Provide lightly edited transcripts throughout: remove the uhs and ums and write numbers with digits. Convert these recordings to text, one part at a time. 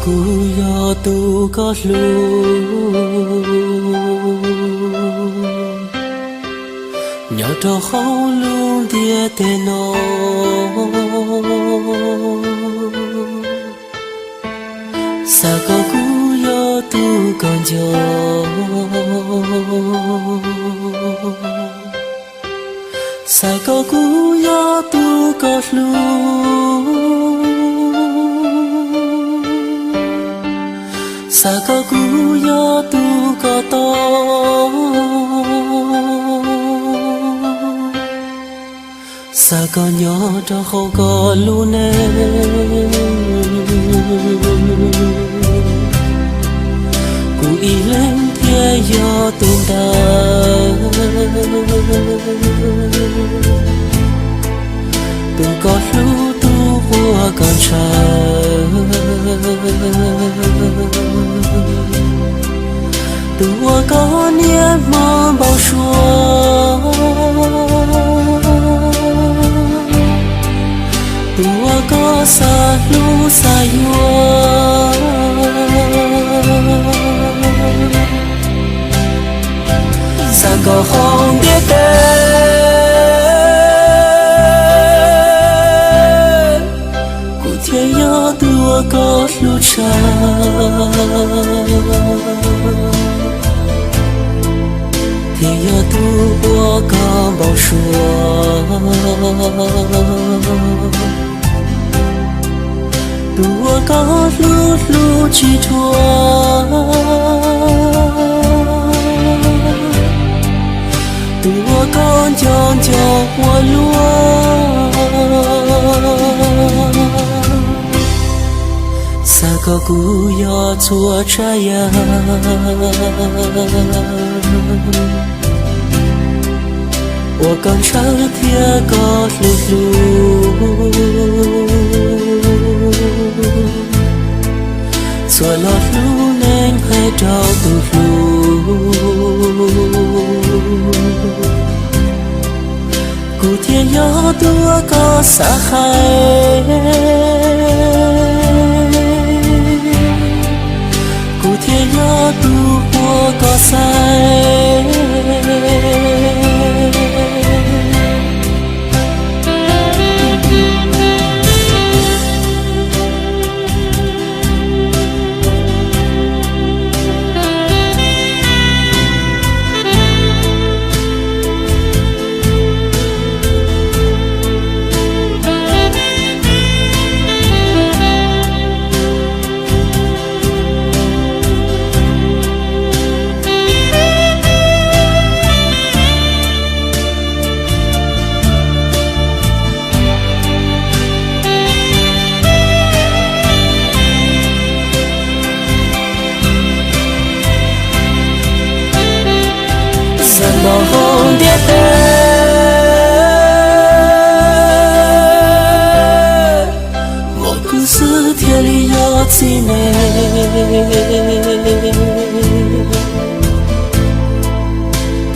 cú yo tu có lu nhỏ trò khâu luôn tia tê nó sa có cú yo tu còn gió sa có cú yo tu có lu sa có cú yo tu có to sa có nhỏ cho không có luôn em cú ý lên kia yo tu ta tu có lu tu qua con trai tua có niệm mơ bao xua tua có xa lu xa yua xa có không biết tên cụ thiên nhớ tua có lu cha thì giờ tu qua có bao xua tu có lu lu chỉ thua tu con chọn cho hoa lúa sa có cú yo chua trái ya我刚上天高路路，做了路能还找不路，古天要多个撒海，古天要多我个塞。红蝶飞，我故事天里有几内，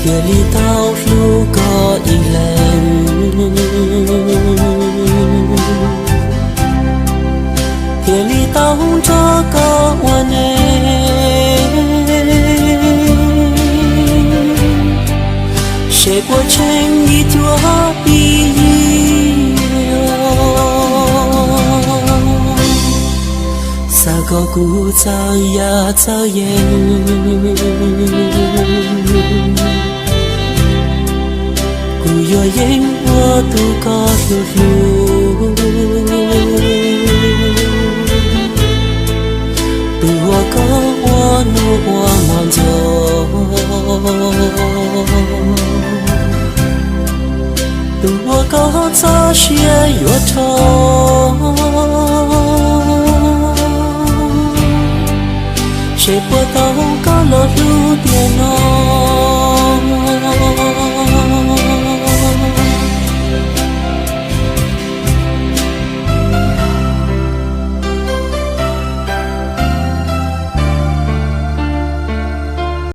天里道路高一人，天里道着高我内。谁过成一朵一撒个古早呀早烟，古有烟我都高路路，我高我努我忙就。我高早些越头，